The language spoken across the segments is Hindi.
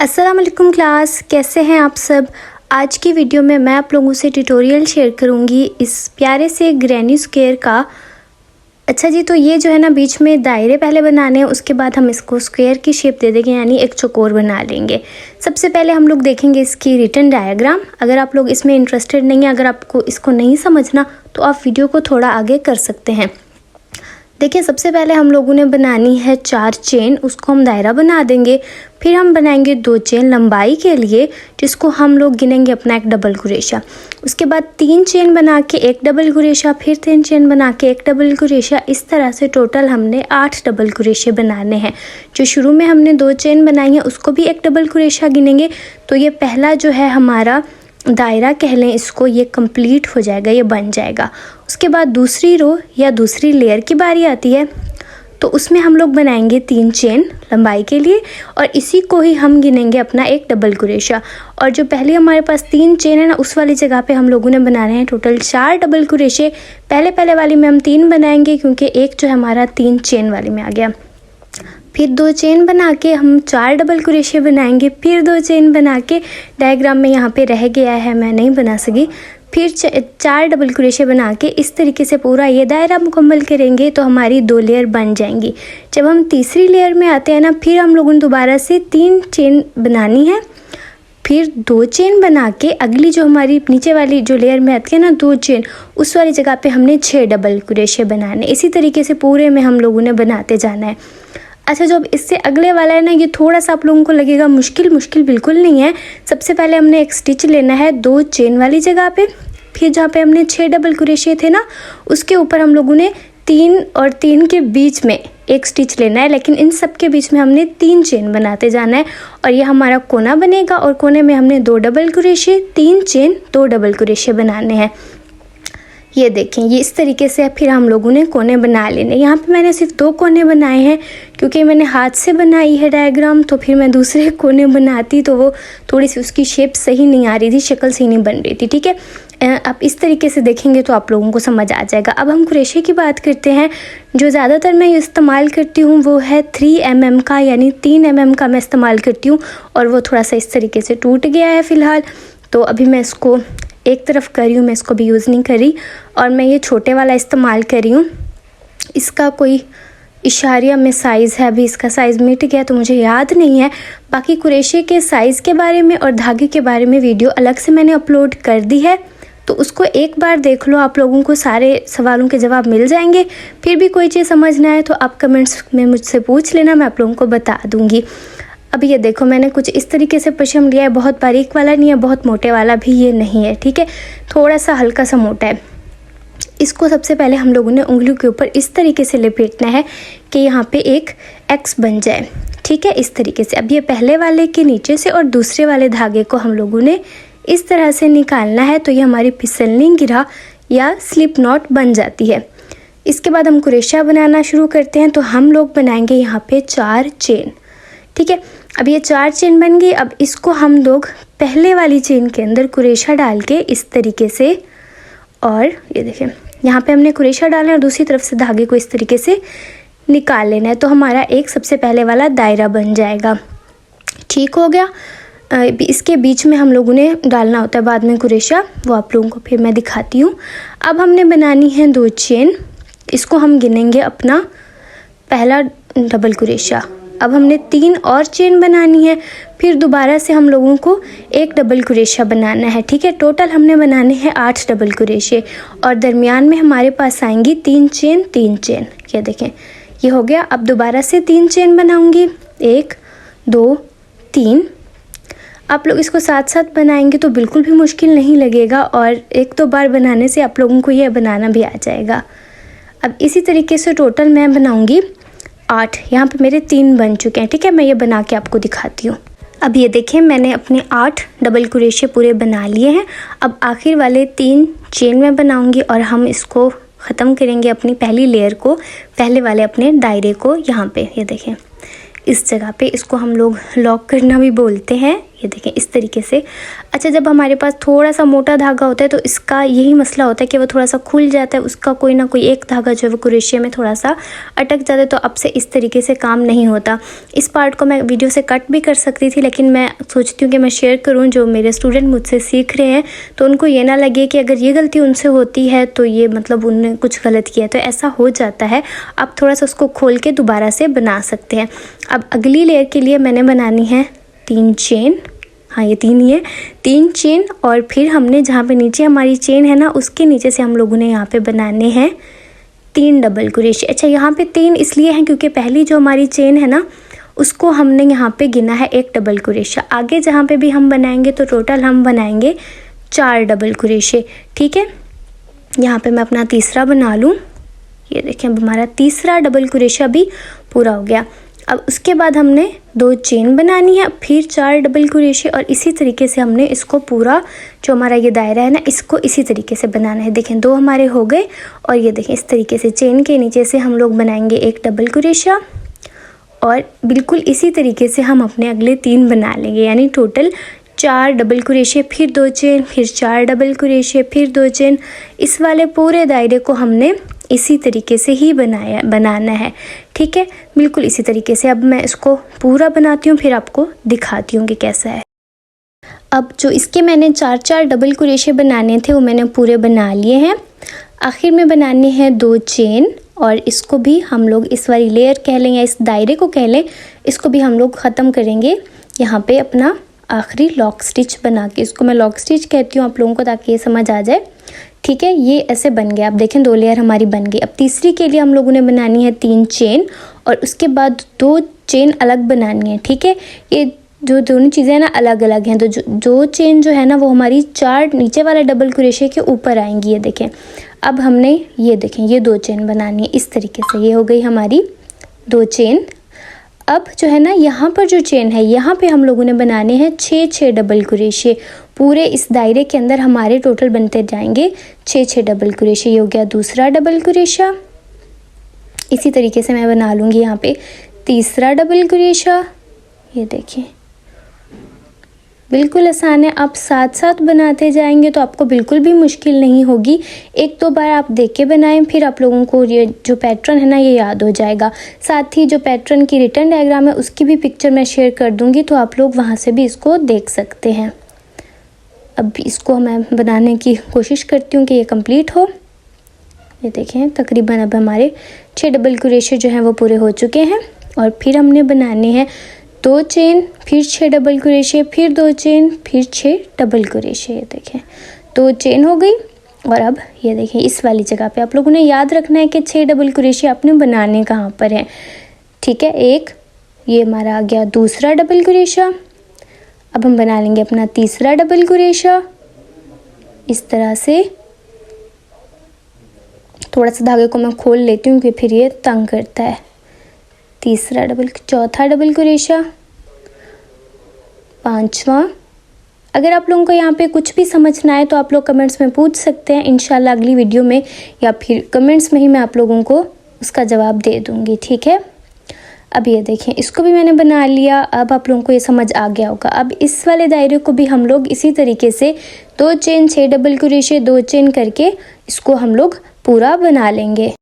अस्सलाम वालेकुम क्लास, कैसे हैं आप सब। आज की वीडियो में मैं आप लोगों से ट्यूटोरियल शेयर करूंगी इस प्यारे से ग्रैनी स्क्वायर का। अच्छा जी, तो ये जो है ना बीच में दायरे पहले बनाने हैं, उसके बाद हम इसको स्क्वायर की शेप दे देंगे, यानी एक चौकोर बना लेंगे। सबसे पहले हम लोग देखेंगे इसकी रिटन डायग्राम। अगर आप लोग इसमें इंटरेस्टेड नहीं है, अगर आपको इसको नहीं समझना तो आप वीडियो को थोड़ा आगे कर सकते हैं। देखिए, सबसे पहले हम लोगों ने बनानी है 4 चेन, उसको हम दायरा बना देंगे। फिर हम बनाएंगे 2 चेन लंबाई के लिए, जिसको हम लोग गिनेंगे अपना एक डबल क्रोशा। उसके बाद 3 चेन बना के एक डबल क्रोशा, फिर 3 चेन बना के एक डबल क्रोशा। इस तरह से टोटल हमने 8 डबल क्रोशे बनाने हैं। जो शुरू में हमने 2 चेन बनाई है उसको भी एक डबल क्रोशा गिनेंगे, तो ये पहला जो है हमारा दायरा कह लें इसको, ये कंप्लीट हो जाएगा, ये बन जाएगा। उसके बाद दूसरी रो या दूसरी लेयर की बारी आती है, तो उसमें हम लोग बनाएंगे 3 चेन लंबाई के लिए, और इसी को ही हम गिनेंगे अपना एक डबल क्रोशा। और जो पहले हमारे पास 3 चेन है ना, उस वाली जगह पे हम लोगों ने बनाने हैं टोटल 4 डबल क्रोशे। पहले वाली में हम 3 बनाएंगे, क्योंकि एक जो है हमारा 3 चेन वाली में आ गया। फिर 2 चेन बना के हम 4 डबल क्रोशे बनाएंगे। फिर 2 चेन बना के, डायग्राम में यहाँ पे रह गया है, मैं नहीं बना सकी। फिर 4 डबल क्रोशे बना के इस तरीके से पूरा ये दायरा मुकम्मल करेंगे, तो हमारी 2 लेयर बन जाएंगी। जब हम तीसरी लेयर में आते हैं ना, फिर हम लोगों ने दोबारा से 3 चेन बनानी है। फिर 2 चेन बना के अगली जो हमारी नीचे वाली जो लेयर में आती है ना 2 चेन, उस वाली जगह पे हमने 6 डबल क्रोशे बनाने। इसी तरीके से पूरे में हम लोगों ने बनाते जाना है। अच्छा, जो अब इससे अगले वाला है ना, ये थोड़ा सा आप लोगों को लगेगा मुश्किल बिल्कुल नहीं है। सबसे पहले हमने एक स्टिच लेना है 2 चेन वाली जगह पे, फिर जहाँ पे हमने 6 डबल क्रोशे थे ना, उसके ऊपर हम लोगों ने 3 और 3 के बीच में एक स्टिच लेना है, लेकिन इन सब के बीच में हमने 3 चेन बनाते जाना है। और ये हमारा कोना बनेगा, और कोने में हमने 2 double crochet, 3 chain, 2 double crochet बनाने हैं। ये देखें, ये इस तरीके से फिर हम लोगों ने कोने बना लेने। यहाँ पे मैंने सिर्फ 2 कोने बनाए हैं, क्योंकि मैंने हाथ से बनाई है डायग्राम, तो फिर मैं दूसरे कोने बनाती तो वो थोड़ी सी उसकी शेप सही नहीं आ रही थी, शक्ल सही नहीं बन रही थी। ठीक है, आप इस तरीके से देखेंगे तो आप लोगों को समझ आ जाएगा। अब हम क्रोशे की बात करते हैं। जो ज़्यादातर मैं इस्तेमाल करती हूँ वो है 3 mm का, यानी 3 mm का मैं इस्तेमाल करती हूँ, और वो थोड़ा सा इस तरीके से टूट गया है फ़िलहाल, तो अभी मैं इसको एक तरफ कर रही हूँ, मैं इसको भी यूज़ नहीं कर रही। और मैं ये छोटे वाला इस्तेमाल कर रही हूँ। इसका कोई इशारिया में साइज़ है, अभी इसका साइज़ मिट गया तो मुझे याद नहीं है। बाकी क्रोशे के साइज़ के बारे में और धागे के बारे में वीडियो अलग से मैंने अपलोड कर दी है, तो उसको एक बार देख लो, आप लोगों को सारे सवालों के जवाब मिल जाएंगे। फिर भी कोई चीज़ समझना है तो आप कमेंट्स में मुझसे पूछ लेना, मैं आप लोगों को बता दूँगी। अब ये देखो, मैंने कुछ इस तरीके से पशम लिया है, बहुत बारीक वाला नहीं है, बहुत मोटे वाला भी ये नहीं है। ठीक है, थोड़ा सा हल्का सा मोटा है। इसको सबसे पहले हम लोगों ने उंगलियों के ऊपर इस तरीके से लपेटना है कि यहाँ पे एक एक्स बन जाए। ठीक है, इस तरीके से। अब ये पहले वाले के नीचे से और दूसरे वाले धागे को हम लोगों ने इस तरह से निकालना है, तो ये हमारी फिसलनी गिरा या स्लिप नॉट बन जाती है। इसके बाद हम क्रोशा बनाना शुरू करते हैं। तो हम लोग बनाएंगे यहाँ पे 4 चेन। ठीक है, अब ये 4 चेन बन गई। अब इसको हम लोग पहले वाली चेन के अंदर क्रोशा डाल के इस तरीके से, और ये देखें यहाँ पे हमने क्रोशा डाला है और दूसरी तरफ से धागे को इस तरीके से निकाल लेना है, तो हमारा एक सबसे पहले वाला दायरा बन जाएगा। ठीक हो गया। इसके बीच में हम लोगों ने डालना होता है बाद में क्रोशा, वो आप लोगों को फिर मैं दिखाती हूँ। अब हमने बनानी है 2 चेन, इसको हम गिनेंगे अपना पहला डबल क्रोशा। अब हमने 3 और चेन बनानी है, फिर दोबारा से हम लोगों को एक डबल क्रोशा बनाना है। ठीक है, टोटल हमने बनाने हैं 8 डबल क्रोशे, और दरमियान में हमारे पास आएंगी 3 चेन 3 चेन। ये देखें, ये हो गया। अब दोबारा से 3 चेन बनाऊंगी, 1 2 3। आप लोग इसको साथ साथ बनाएंगे तो बिल्कुल भी मुश्किल नहीं लगेगा, और 1-2 बार बनाने से आप लोगों को यह बनाना भी आ जाएगा। अब इसी तरीके से टोटल मैं बनाऊंगी 8। यहाँ पे मेरे 3 बन चुके हैं। ठीक है, मैं ये बना के आपको दिखाती हूँ। अब ये देखें, मैंने अपने 8 डबल क्रोशे पूरे बना लिए हैं। अब आखिर वाले 3 चेन में बनाऊंगी, और हम इसको ख़त्म करेंगे अपनी पहली लेयर को, पहले वाले अपने दायरे को। यहाँ पे ये देखें, इस जगह पे इसको हम लोग लॉक करना भी बोलते हैं, ये देखें इस तरीके से। अच्छा, जब हमारे पास थोड़ा सा मोटा धागा होता है तो इसका यही मसला होता है कि वो थोड़ा सा खुल जाता है, उसका कोई ना कोई एक धागा जो है वो क्रोशिया में थोड़ा सा अटक जाता है, तो अब से इस तरीके से काम नहीं होता। इस पार्ट को मैं वीडियो से कट भी कर सकती थी, लेकिन मैं सोचती हूँ कि मैं शेयर करूँ, जो मेरे स्टूडेंट मुझसे सीख रहे हैं तो उनको ये ना लगे कि अगर ये गलती उनसे होती है तो ये मतलब उनने कुछ गलत किया है, तो ऐसा हो जाता है। आप थोड़ा सा उसको खोल के दोबारा से बना सकते हैं। अब अगली लेयर के लिए मैंने बनानी है 3 चेन, हाँ ये 3 ही है, 3 चेन, और फिर हमने जहाँ पे नीचे हमारी चेन है ना उसके नीचे से हम लोगों ने यहाँ पे बनाने हैं 3 डबल क्रोशे। अच्छा, यहाँ पे 3 इसलिए हैं क्योंकि पहली जो हमारी चेन है ना उसको हमने यहाँ पे गिना है 1 डबल क्रोशा। आगे जहाँ पे भी हम बनाएंगे तो टोटल हम बनाएंगे 4 डबल क्रोशे। ठीक है, यहाँ पे मैं अपना तीसरा बना लूँ। ये देखें अब हमारा तीसरा डबल क्रोशा भी पूरा हो गया। अब उसके बाद हमने 2 चेन बनानी है, फिर 4 डबल क्रोशे, और इसी तरीके से हमने इसको पूरा जो हमारा ये दायरा है ना इसको इसी तरीके से बनाना है। देखें 2 हमारे हो गए, और ये देखें इस तरीके से चेन के नीचे से हम लोग बनाएंगे 1 डबल क्रोशा, और बिल्कुल इसी तरीके से हम अपने अगले 3 बना लेंगे, यानी टोटल 4 डबल क्रोशे, फिर 2 चेन, फिर 4 डबल क्रोशे, फिर 2 चेन। इस वाले पूरे दायरे को हमने इसी तरीके से ही बनाना है। ठीक है, बिल्कुल इसी तरीके से। अब मैं इसको पूरा बनाती हूँ, फिर आपको दिखाती हूँ कि कैसा है। अब जो इसके मैंने 4 डबल क्रोशे बनाने थे वो मैंने पूरे बना लिए हैं। आखिर में बनाने हैं 2 चेन, और इसको भी हम लोग इस वाली लेयर कह लें या इस दायरे को कह लें, इसको भी हम लोग ख़त्म करेंगे यहाँ पे अपना आखिरी लॉक स्टिच बना के। इसको मैं लॉक स्टिच कहती हूँ आप लोगों को, ताकि ये समझ आ जाए। ठीक है, ये ऐसे बन गया। आप देखें 2 लेयर हमारी बन गई। अब तीसरी के लिए हम लोगों ने बनानी है 3 चेन, और उसके बाद 2 चेन अलग बनानी है। ठीक है, ये जो दोनों चीज़ें ना अलग अलग हैं, तो जो चेन जो है ना वो हमारी 4 नीचे वाला डबल क्रोशे के ऊपर आएंगी। ये देखें, अब हमने ये देखें ये 2 चेन बनानी है इस तरीके से। ये हो गई हमारी 2 चेन। अब जो है ना यहाँ पर जो चेन है यहाँ पे हम लोगों ने बनाने हैं 6 डबल क्रोशे। पूरे इस दायरे के अंदर हमारे टोटल बनते जाएंगे 6 डबल क्रोशे। ये हो गया दूसरा डबल क्रोशा। इसी तरीके से मैं बना लूँगी यहाँ पे तीसरा डबल क्रोशा। ये देखिए बिल्कुल आसान है, आप साथ साथ बनाते जाएंगे तो आपको बिल्कुल भी मुश्किल नहीं होगी। 1-2 बार आप देख के बनाएं, फिर आप लोगों को ये जो पैटर्न है ना ये याद हो जाएगा। साथ ही जो पैटर्न की रिटर्न डायग्राम है उसकी भी पिक्चर मैं शेयर कर दूंगी, तो आप लोग वहां से भी इसको देख सकते हैं। अब इसको मैं बनाने की कोशिश करती हूँ कि ये कंप्लीट हो। ये देखें तकरीबन अब हमारे 6 डबल क्रोशे जो हैं वो पूरे हो चुके हैं, और फिर हमने बनाने हैं 2 चेन, फिर 6 डबल क्रोशे, फिर 2 चेन, फिर 6 डबल क्रोशे। ये देखें 2 चेन हो गई, और अब ये देखें इस वाली जगह पे आप लोगों ने याद रखना है कि 6 डबल क्रोशे आपने बनाने कहाँ पर है। ठीक है, एक ये हमारा आ गया दूसरा डबल क्रोशा। अब हम बना लेंगे अपना तीसरा डबल क्रोशा। इस तरह से थोड़ा सा धागे को मैं खोल लेती हूँ क्योंकि फिर ये तंग करता है। चौथा डबल क्रोशा, 5वां। अगर आप लोगों को यहाँ पे कुछ भी समझना है तो आप लोग कमेंट्स में पूछ सकते हैं, इंशाल्लाह अगली वीडियो में या फिर कमेंट्स में ही मैं आप लोगों को उसका जवाब दे दूँगी। ठीक है, अब ये देखें इसको भी मैंने बना लिया। अब आप लोगों को ये समझ आ गया होगा। अब इस वाले दायरे को भी हम लोग इसी तरीके से 2 चेन 6 डबल क्रोशे 2 चेन करके इसको हम लोग पूरा बना लेंगे।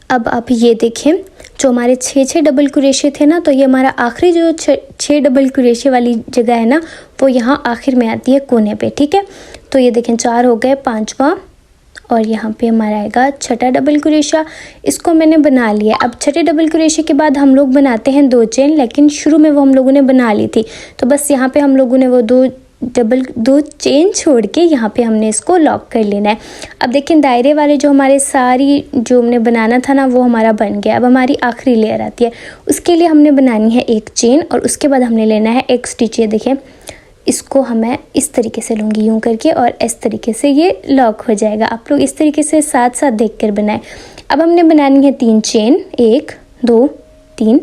अब आप ये देखें जो हमारे 6 डबल क्रोशे थे ना, तो ये हमारा आखिरी जो 6 डबल क्रोशे वाली जगह है ना वो यहाँ आखिर में आती है कोने पे। ठीक है, तो ये देखें 4 हो गए, 5वां, और यहाँ पे हमारा आएगा 6 डबल क्रोशा। इसको मैंने बना लिया। अब 6 डबल क्रोशे के बाद हम लोग बनाते हैं 2 चेन, लेकिन शुरू में वो हम लोगों ने बना ली थी, तो बस यहाँ पे हम लोगों ने वो 2 चेन छोड़ के यहाँ पे हमने इसको लॉक कर लेना है। अब देखें दायरे वाले जो हमारे सारी जो हमने बनाना था ना वो हमारा बन गया। अब हमारी आखिरी लेयर आती है, उसके लिए हमने बनानी है 1 चेन, और उसके बाद हमने लेना है 1 स्टिच। ये देखें इसको हमें इस तरीके से लूँगी यूँ करके, और इस तरीके से ये लॉक हो जाएगा। आप लोग इस तरीके से साथ साथ देख कर बनाएं। अब हमने बनानी है 3 चेन, 1 2 3।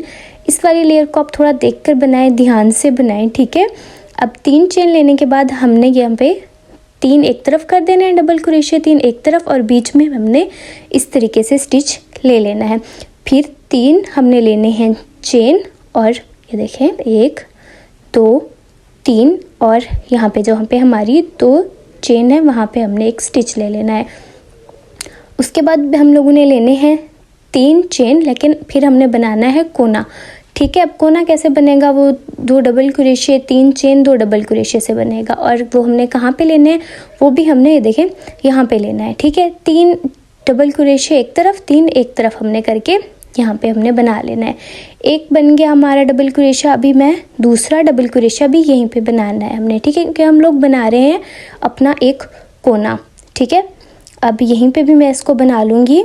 इस वाली लेयर को आप थोड़ा देख कर बनाएं, ध्यान से बनाएं। ठीक है, अब 3 चेन लेने के बाद हमने यहाँ पे 3 एक तरफ कर देना है डबल क्रोशे, 3 एक तरफ, और बीच में हमने इस तरीके से स्टिच ले लेना है। फिर 3 हमने लेने हैं चेन, और ये देखें 1 2 3 और यहाँ पे जहाँ पे हमारी 2 चेन है वहाँ पे हमने एक स्टिच ले लेना है। उसके बाद हम लोगों ने लेने हैं 3 चेन, लेकिन फिर हमने बनाना है कोना। ठीक है, अब कोना कैसे बनेगा, वो 2 double crochet 3 chain 2 double crochet से बनेगा। और वो हमने कहाँ पे लेने हैं, वो भी हमने ये देखें यहाँ पे लेना है। ठीक है, 3 डबल क्रोशे एक तरफ 3 एक तरफ हमने करके यहाँ पे हमने बना लेना है। एक बन गया हमारा डबल क्रोशा। अभी मैं दूसरा डबल क्रोशा भी यहीं पे बनाना है हमने। ठीक है, क्योंकि हम लोग बना रहे हैं अपना एक कोना। ठीक है, अब यहीं पे भी मैं इसको बना लूँगी।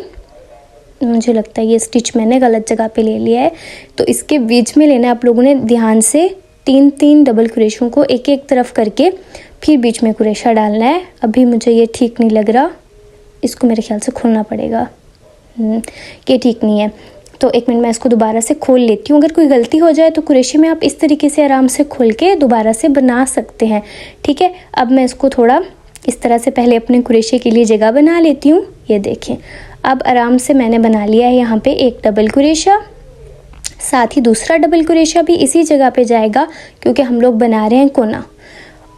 मुझे लगता है ये स्टिच मैंने गलत जगह पे ले लिया है, तो इसके बीच में लेना है आप लोगों ने ध्यान से। 3 डबल क्रोशों को एक एक तरफ करके फिर बीच में क्रोशा डालना है। अभी मुझे ये ठीक नहीं लग रहा, इसको मेरे ख्याल से खोलना पड़ेगा। ये ठीक नहीं है, तो एक मिनट मैं इसको दोबारा से खोल लेती हूँ। अगर कोई गलती हो जाए तो क्रोशे में आप इस तरीके से आराम से खोल के दोबारा से बना सकते हैं। ठीक है, अब मैं इसको थोड़ा इस तरह से पहले अपने क्रोशे के लिए जगह बना लेती हूँ। ये देखें, अब आराम से मैंने बना लिया है यहाँ पे एक डबल क्रोशा, साथ ही दूसरा डबल क्रोशा भी इसी जगह पे जाएगा क्योंकि हम लोग बना रहे हैं कोना।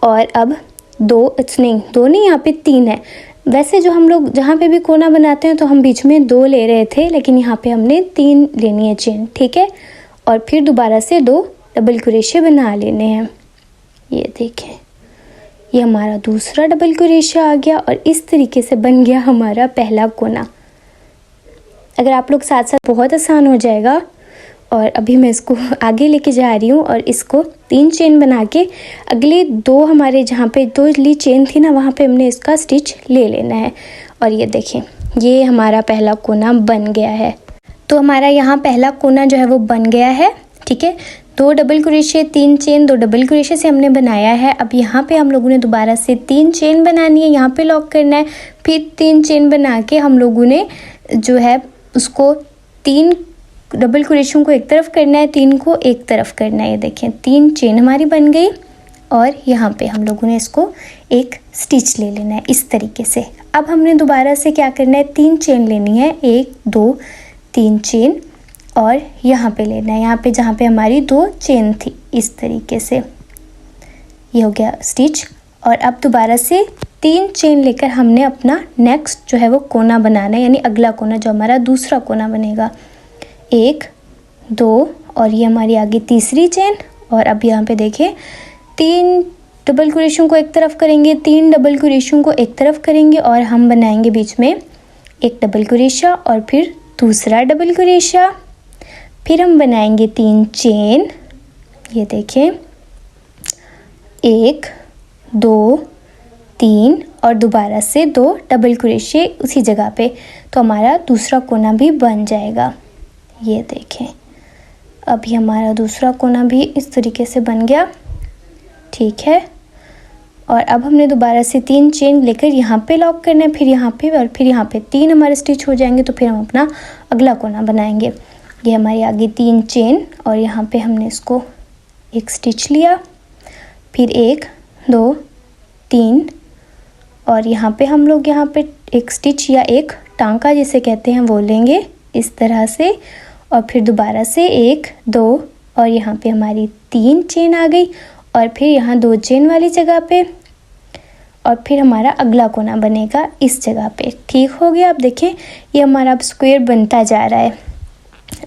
और अब दो नहीं, यहाँ पे 3 है। वैसे जो हम लोग जहाँ पे भी कोना बनाते हैं तो हम बीच में 2 ले रहे थे, लेकिन यहाँ पे हमने 3 लेनी है चेन। ठीक है, और फिर दोबारा से 2 डबल क्रोशे बना लेने हैं। ये देखें, ये हमारा दूसरा डबल क्रोशा आ गया और इस तरीके से बन गया हमारा पहला कोना। अगर आप लोग साथ साथ बहुत आसान हो जाएगा। और अभी मैं इसको आगे लेके जा रही हूँ और इसको 3 चेन बना के अगले 2 हमारे जहाँ पे 2 ली चेन थी ना वहाँ पे हमने इसका स्टिच ले लेना है। और ये देखें, ये हमारा पहला कोना बन गया है। तो हमारा यहाँ पहला कोना जो है वो बन गया है। ठीक है, 2 double crochet 3 chain 2 double crochet से हमने बनाया है। अब यहाँ पे हम लोगों ने दोबारा से 3 चेन बनानी है, यहाँ पे लॉक करना है। फिर 3 चेन बना के हम लोगों ने जो है उसको 3 डबल क्रोशों को एक तरफ करना है, 3 को एक तरफ करना है। ये देखें, 3 चेन हमारी बन गई और यहाँ पे हम लोगों ने इसको एक स्टिच ले लेना है इस तरीके से। अब हमने दोबारा से क्या करना है, 3 चेन लेनी है, 1 2 3 चेन और यहाँ पे लेना है, यहाँ पे जहाँ पे हमारी 2 चेन थी इस तरीके से। ये हो गया स्टिच। और अब दोबारा से 3 चेन लेकर हमने अपना नेक्स्ट जो है वो कोना बनाना है, यानी अगला कोना जो हमारा दूसरा कोना बनेगा। 1 2 और ये हमारी आगे तीसरी चेन। और अब यहाँ पे देखिए 3 डबल क्रोशों को एक तरफ करेंगे, 3 डबल क्रोशों को एक तरफ करेंगे और हम बनाएंगे बीच में एक डबल क्रोशा और फिर दूसरा डबल क्रोशा। फिर हम बनाएंगे 3 चेन। ये देखें, 1 2 3 और दोबारा से 2 डबल क्रोशे उसी जगह पे, तो हमारा दूसरा कोना भी बन जाएगा। ये देखें, अभी हमारा दूसरा कोना भी इस तरीके से बन गया। ठीक है, और अब हमने दोबारा से 3 चेन लेकर यहाँ पे लॉक करना है, फिर यहाँ पे और फिर यहाँ पे 3 हमारे स्टिच हो जाएंगे, तो फिर हम अपना अगला कोना बनाएंगे। ये हमारी आगे 3 चेन और यहाँ पे हमने इसको एक स्टिच लिया, फिर 1 2 3 और यहाँ पे हम लोग यहाँ पे एक स्टिच या एक टांका जिसे कहते हैं वो लेंगे इस तरह से। और फिर दोबारा से 1 2 और यहाँ पे हमारी 3 चेन आ गई और फिर यहाँ 2 चेन वाली जगह पे और फिर हमारा अगला कोना बनेगा इस जगह पे। ठीक हो गया। अब देखें, ये हमारा अब स्क्वायर बनता जा रहा है।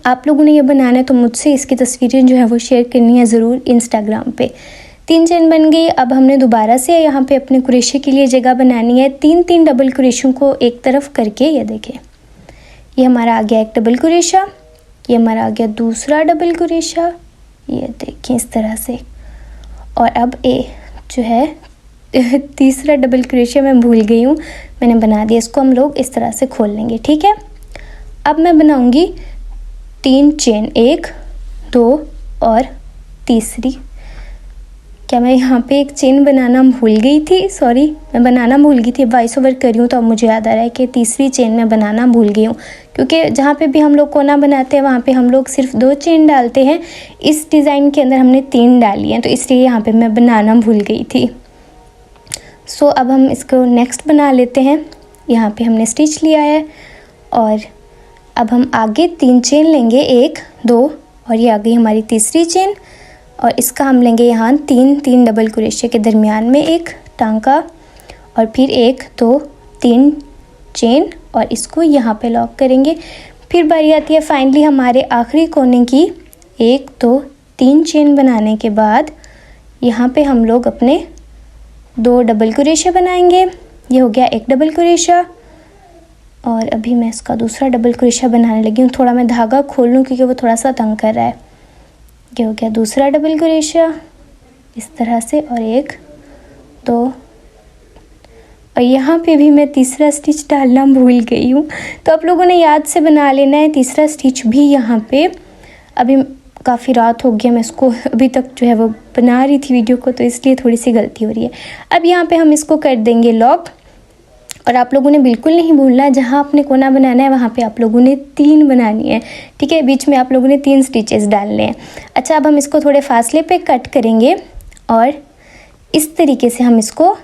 आप लोगों ने ये बनाना है तो मुझसे इसकी तस्वीरें जो है वो शेयर करनी है ज़रूर इंस्टाग्राम पे। 3 चेन बन गई। अब हमने दोबारा से यहाँ पे अपने क्रोशे के लिए जगह बनानी है। 3 डबल क्रोशों को एक तरफ करके, ये देखें, ये हमारा आ गया एक डबल क्रोशा, ये हमारा आ गया दूसरा डबल क्रोशा, ये देखें इस तरह से। और अब जो है तीसरा डबल क्रोशा मैं भूल गई हूँ, मैंने बना दिया। इसको हम लोग इस तरह से खोल लेंगे। ठीक है, अब मैं बनाऊँगी 3 चेन, 1 2 और तीसरी। क्या मैं यहाँ पे एक चेन बनाना भूल गई थी? सॉरी, मैं बनाना भूल गई थी। वॉइस ओवर कर रही हूँ तो अब मुझे याद आ रहा है कि तीसरी चेन मैं बनाना भूल गई हूँ, क्योंकि जहाँ पे भी हम लोग कोना बनाते हैं वहाँ पे हम लोग सिर्फ 2 चेन डालते हैं। इस डिज़ाइन के अंदर हमने 3 डाली हैं, तो इसलिए यहाँ पे मैं बनाना भूल गई थी। सो अब हम इसको नेक्स्ट बना लेते हैं। यहाँ पे हमने स्टिच लिया है और अब हम आगे 3 चेन लेंगे, 1 2 और ये आ गई हमारी तीसरी चेन। और इसका हम लेंगे यहाँ 3 डबल क्रोशे के दरमियान में एक टांका और फिर 1 2 3 चेन और इसको यहाँ पे लॉक करेंगे। फिर बारी आती है फाइनली हमारे आखिरी कोने की 1 2 3 चेन बनाने के बाद यहाँ पे हम लोग अपने 2 डबल क्रोशे बनाएंगे। ये हो गया एक डबल क्रोशा और अभी मैं इसका दूसरा डबल क्रोशा बनाने लगी हूँ। थोड़ा मैं धागा खोल लूँ क्योंकि वो थोड़ा सा तंग कर रहा है। ये हो गया दूसरा डबल क्रोशा इस तरह से और 1 2 और यहाँ पे भी मैं तीसरा स्टिच डालना भूल गई हूँ, तो आप लोगों ने याद से बना लेना है तीसरा स्टिच भी यहाँ पे। अभी काफ़ी रात हो गया, मैं इसको अभी तक जो है वो बना रही थी वीडियो को, तो इसलिए थोड़ी सी गलती हो रही है। अब यहाँ पे हम इसको कर देंगे लॉक और आप लोगों ने बिल्कुल नहीं भूलना जहाँ आपने कोना बनाना है वहाँ पे आप लोगों ने 3 बनानी है, ठीक है। बीच में आप लोगों ने 3 स्टिचेस डालने हैं। अच्छा, अब हम इसको थोड़े फासले पे कट करेंगे और इस तरीके से हम इसको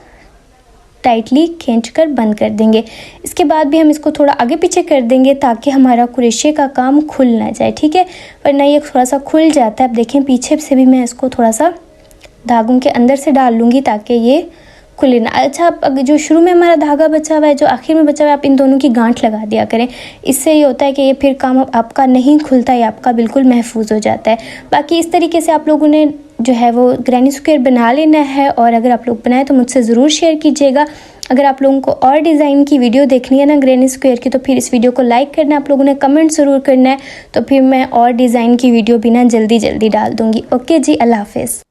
टाइटली खींचकर बंद कर देंगे। इसके बाद भी हम इसको थोड़ा आगे पीछे कर देंगे ताकि हमारा क्रोशे का काम खुल ना जाए, ठीक है, वरना ये थोड़ा सा खुल जाता है। अब देखें पीछे से भी मैं इसको थोड़ा सा धागों के अंदर से डाल लूँगी ताकि ये खुले ना। अच्छा, अब जो शुरू में हमारा धागा बचा हुआ है, जो आखिर में बचा हुआ है, आप इन दोनों की गांठ लगा दिया करें। इससे ये होता है कि ये फिर काम आपका नहीं खुलता, ये आपका बिल्कुल महफूज हो जाता है। बाकी इस तरीके से आप लोगों ने जो है वो ग्रैनी स्क्वायर बना लेना है और अगर आप लोग बनाएं तो मुझसे ज़रूर शेयर कीजिएगा। अगर आप लोगों को और डिज़ाइन की वीडियो देखनी है ना ग्रैनी स्क्वायर की, तो फिर इस वीडियो को लाइक करना है, आप लोगों ने कमेंट ज़रूर करना है, तो फिर मैं और डिज़ाइन की वीडियो भी ना जल्दी डाल दूँगी। ओके जी, अल्लाह हाफिज़।